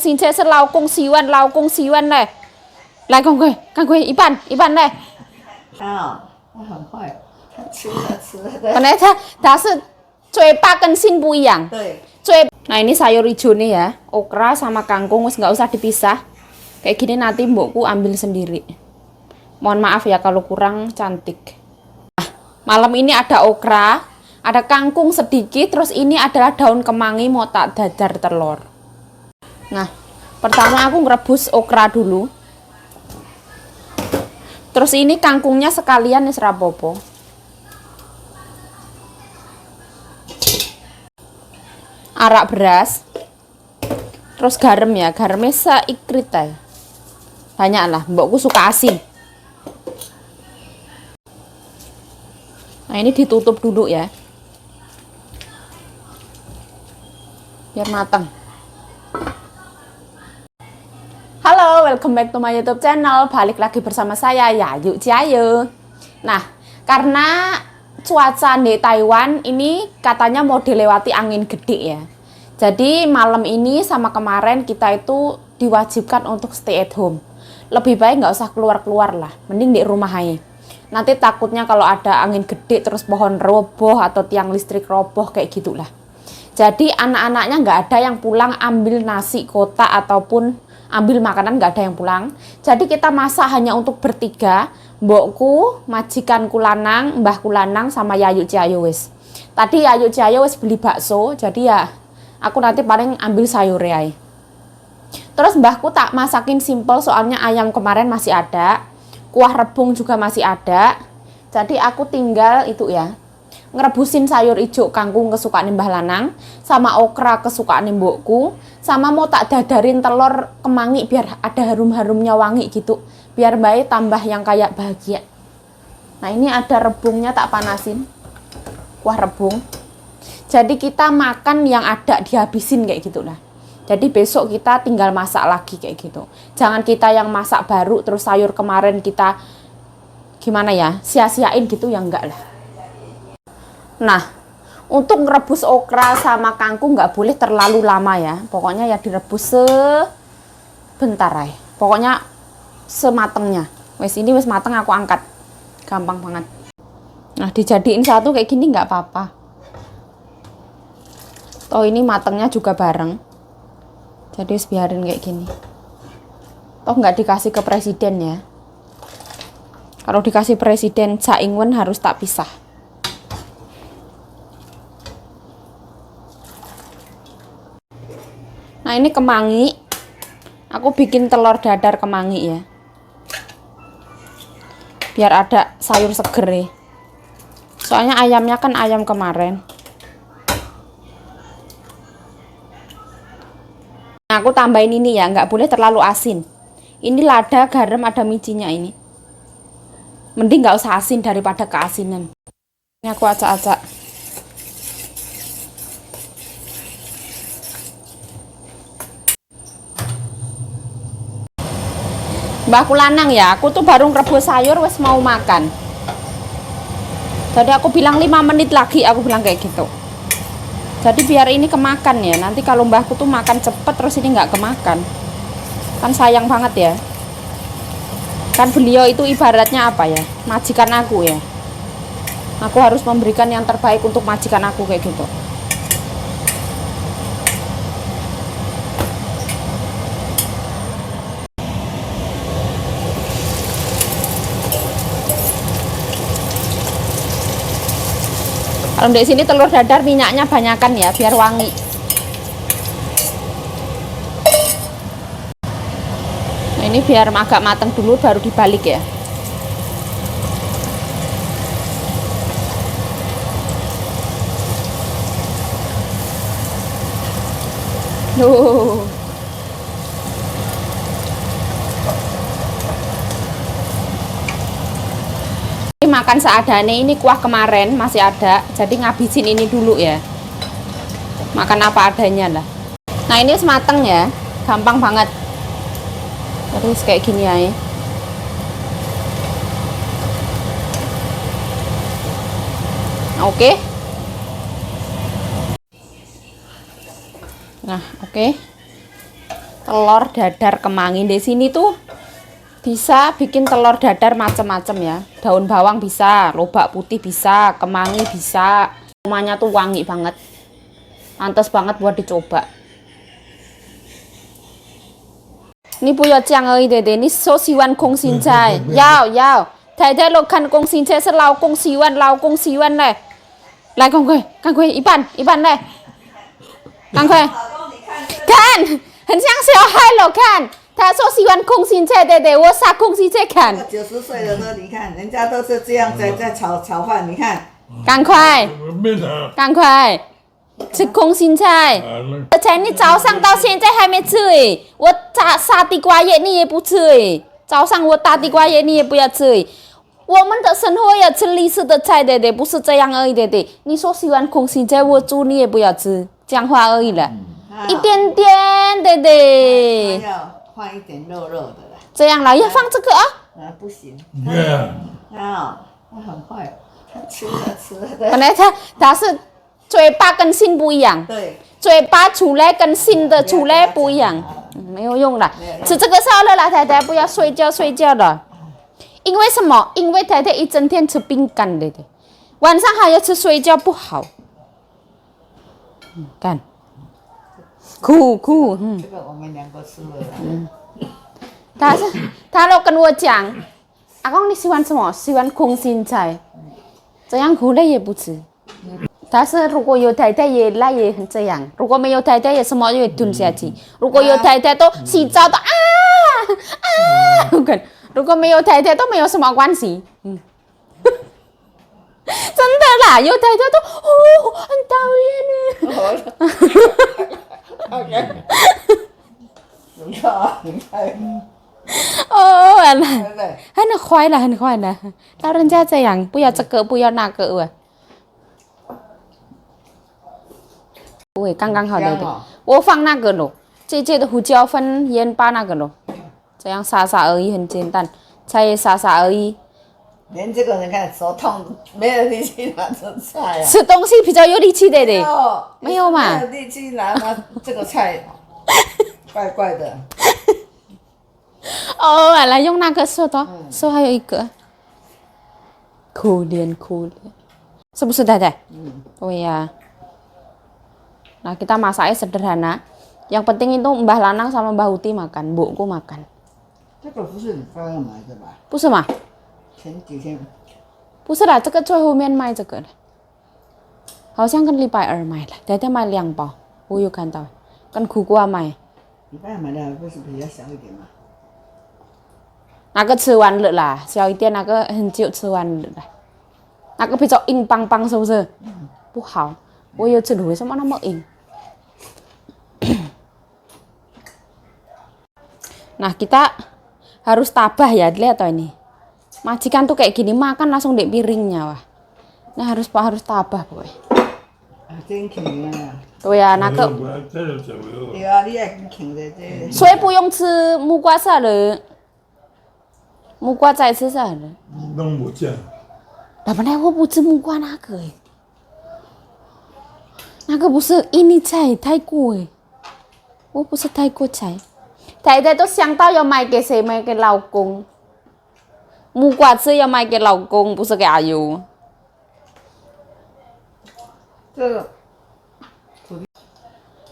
xin chế sân lau cung siwan này lại con quê iban này 啊，我很会吃了， karena它是嘴巴跟心不一样 对， nah ini sayur hijau nih ya, okra sama kangkung wis nggak usah dipisah kayak gini, nanti mbokku ambil sendiri. Mohon maaf ya kalau kurang cantik. Nah, malam ini ada okra, ada kangkung sedikit, terus ini adalah daun kemangi mau tak dadar telur. Nah, pertama aku ngerebus okra dulu. Terus ini kangkungnya sekalian nih serapopo. Arak beras. Terus garam ya, garamnya seikrit ya. Banyak lah, mbokku suka asin. Nah ini ditutup dulu ya, biar matang. Halo, welcome back to my YouTube channel. Balik lagi bersama saya Yayu Ciayu. Nah, karena cuaca di Taiwan ini katanya mau dilewati angin gede ya. Jadi malam ini sama kemarin kita itu diwajibkan untuk stay at home. Lebih baik nggak usah keluar-keluar lah, mending di rumah aja. Nanti takutnya kalau ada angin gede terus pohon roboh atau tiang listrik roboh kayak gitulah. Jadi anak-anaknya nggak ada yang pulang ambil nasi kotak ataupun ambil makanan, nggak ada yang pulang. Jadi kita masak hanya untuk bertiga, mbokku, majikanku lanang, mbahku lanang sama Yayu Ciayu wis. Tadi Yayu Ciayu wis beli bakso, jadi ya aku nanti paling ambil sayur ya. Terus mbahku tak masakin simple soalnya ayam kemarin masih ada, kuah rebung juga masih ada. Jadi aku tinggal itu ya, ngerebusin sayur hijau kangkung kesukaan mbah lanang, sama okra kesukaan mbokku, sama mau tak dadarin telur kemangi biar ada harum-harumnya wangi gitu, biar baik tambah yang kayak bahagia. Nah ini ada rebungnya tak panasin, kuah rebung. Jadi kita makan yang ada dihabisin kayak gitulah. Jadi besok kita tinggal masak lagi kayak gitu. Jangan kita yang masak baru terus sayur kemarin kita gimana ya, sia-siain gitu ya, enggak lah. Nah, untuk ngerebus okra sama kangkung nggak boleh terlalu lama ya. Pokoknya ya direbus sebentar aja. Pokoknya sematengnya. Wes ini wes mateng aku angkat. Gampang banget. Nah, dijadiin satu kayak gini nggak apa-apa. Toh ini matengnya juga bareng. Jadi biarin kayak gini. Toh nggak dikasih ke presiden ya. Kalau dikasih presiden Cha Ing-wen harus tak pisah. Nah ini kemangi. Aku bikin telur dadar kemangi ya. Biar ada sayur seger ya. Soalnya ayamnya kan ayam kemarin. Nah, aku tambahin ini ya, nggak boleh terlalu asin. Ini lada, garam, ada micinnya ini. Mending nggak usah asin daripada keasinan. Ini aku acak-acak. Mbahku lanang ya, aku tuh baru ngerebus sayur wes mau makan. Jadi aku bilang 5 menit lagi, aku bilang kayak gitu. Jadi biar ini kemakan ya. Nanti kalau mbahku tuh makan cepet terus ini nggak kemakan, kan sayang banget ya. Kan beliau itu ibaratnya apa ya, majikan aku ya. Aku harus memberikan yang terbaik untuk majikan aku kayak gitu. Kalau di sini telur dadar minyaknya banyakan ya, biar wangi. Nah ini biar agak matang dulu baru dibalik ya. Loh. Makan seadanya, ini kuah kemarin masih ada, jadi ngabisin ini dulu ya. Makan apa adanya lah. Nah ini semateng ya, gampang banget. Terus kayak gini aja. Oke. Nah oke. telur dadar kemangi. Di sini tuh bisa bikin telur dadar macem-macem ya. Daun bawang bisa, lobak putih bisa, kemangi bisa. Semuanya tuh wangi banget. Pantes banget buat dicoba. Ini punya Jiang ơi弟弟，你so喜欢空心菜？要，太太都看空心菜是老公喜欢嘞。来，赶快，一半嘞，赶快，看，很像小孩了，看，他说喜欢空心菜，弟弟，我杀空心菜看。 90岁的都你看，人家都是这样在炒饭，你看。赶快，没啥，赶快，吃空心菜。而且你早上到现在还没吃诶，我杀地瓜叶你也不吃诶，早上我大地瓜叶你也不要吃诶。我们的生活要吃绿色的菜，弟弟，不是这样而已，弟弟。你说喜欢空心菜，我煮你也不要吃，讲话而已了，一点点，弟弟。要放一点肉的啦。这样了，要放这个啊？不行。对，他很坏，吃的。本来他是嘴巴跟心不一样。对。嘴巴出来跟心的出来不一样，没有用了。吃这个烧了啦，太太不要睡觉了。因为什么？因为太太一整天吃饼干的，晚上还要吃睡觉不好。干，哭。这个我们两个吃了。他都跟我讲，阿公你喜欢什么？喜欢空心菜，这样苦了也不吃。但是如果有太太也那也这样，如果没有太太也什么也吞下去。如果有太太都洗澡都看，如果没有太太都没有什么关系。真的啦，有太太都很讨厌呢。你看。哦，很快了，老人家这样，不要这个，不要那个。对，刚刚好的，我放那个咯，这的胡椒粉、盐巴那个咯，这样撒而已，很简单，菜也撒而已。连这个你看手痛，没有力气拿这菜啊。吃东西比较有力气的，没有嘛？没有力气拿这个菜，怪怪的。哦，来用那个说的，说还有一个，可怜，是不是太太？对呀。Nah, kita masaknya sederhana. Yang penting itu Mbah Lanang sama Mbah Uti makan, Mbokku makan. 这个不是你刚刚买的吧？不是吗？前几天。不是啦，这个最后面卖这个的，好像跟礼拜二买的，太太买2包，我有看到，跟苦瓜买。礼拜二买的不是比较小一点吗？那个吃完了啦，小一点那个很久吃完了啦，那个比较硬邦邦，是不是？不好，我有吃了，为什么那么硬？Nah, kita harus tabah ya, lihat toh ini. Majikan tuh kayak gini, makan langsung di piringnya, wah. Nah, harus tabah, boy. 真轻啊！对呀，那个。对啊，你也轻的这。所以不用吃木瓜沙了，木瓜再吃啥了？弄不见。本来我不吃木瓜那个哎，那个不是印尼菜，泰国哎，我不是泰国菜。太太都想到要买给谁？买给老公。木瓜汁要买给老公，不是给阿尤。这个。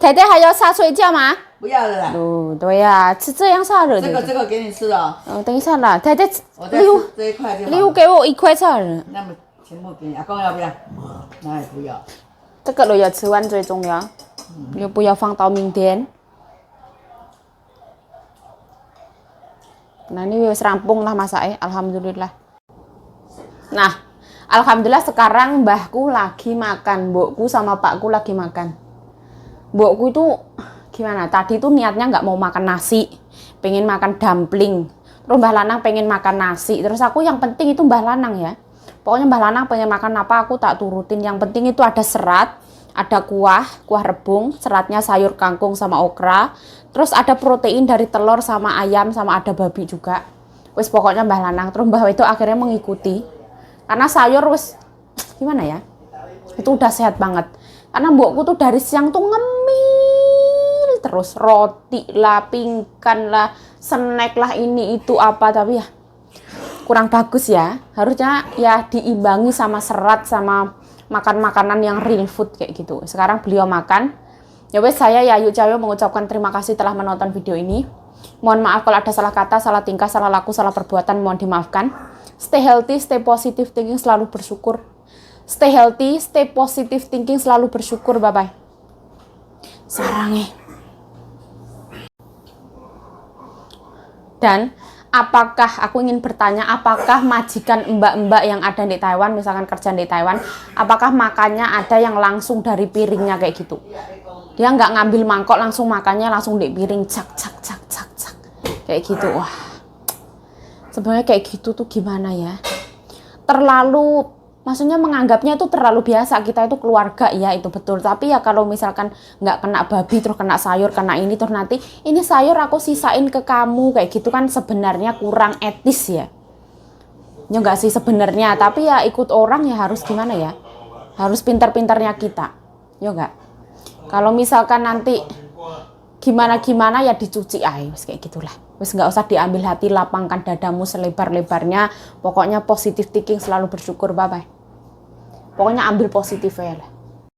太太还要杀水饺吗？不要了啦。哦，对呀，吃这样杀了。这个给你吃了。等一下啦，太太留这一块就好。留给我1块菜了。那么全部给你，阿公要不要？那也不要。这个都要吃完最重要，又不要放到明天。Nah ini wis rampung lah masaknya, alhamdulillah. Nah, alhamdulillah sekarang mbahku lagi makan, mbokku sama pakku lagi makan. Mbokku itu gimana? Tadi tuh niatnya nggak mau makan nasi, pengen makan dumpling. Terus Mbah Lanang pengen makan nasi. Terus aku yang penting itu Mbah Lanang ya. Pokoknya Mbah Lanang pengen makan apa aku tak turutin. Yang penting itu ada serat, ada kuah rebung, seratnya sayur kangkung sama okra. Terus ada protein dari telur sama ayam sama ada babi juga. Wes pokoknya Mbah Lanang. Terus Mbah itu akhirnya mengikuti. Karena sayur wes gimana ya? Itu udah sehat banget. Karena mbokku tuh dari siang tuh ngemil terus, roti lah, pingkan lah, snack lah, ini itu apa, tapi ya kurang bagus ya. Harusnya ya diimbangi sama serat, sama makan makanan yang real food kayak gitu. Sekarang beliau makan. Ya wes, saya Yayu Cahyo mengucapkan terima kasih telah menonton video ini. Mohon maaf kalau ada salah kata, salah tingkah, salah laku, salah perbuatan, mohon dimaafkan. Stay healthy, stay positive thinking, selalu bersyukur. Stay healthy, stay positive thinking, selalu bersyukur. Bye-bye. Sarangi. Dan apakah, aku ingin bertanya, apakah majikan mbak-mbak yang ada di Taiwan, misalkan kerja di Taiwan, apakah makannya ada yang langsung dari piringnya kayak gitu? Dia nggak ngambil mangkok, langsung makannya langsung di piring, cak cak cak cak cak kayak gitu. Wah, sebenarnya kayak gitu tuh gimana ya? Terlalu, maksudnya menganggapnya itu terlalu biasa. Kita itu keluarga, ya itu betul. Tapi ya kalau misalkan nggak kena babi, terus kena sayur, kena ini, terus nanti ini sayur aku sisain ke kamu kayak gitu kan sebenarnya kurang etis ya. Ya nggak sih sebenarnya. Tapi ya ikut orang ya harus gimana ya? Harus pintar-pintarnya kita. Ya nggak? Kalau misalkan nanti gimana-gimana ya dicuci aja, kayak gitulah. Wes nggak usah diambil hati, lapangkan dadamu selebar-lebarnya. Pokoknya positive thinking, selalu bersyukur, bye-bye. Pokoknya ambil positif ya lah.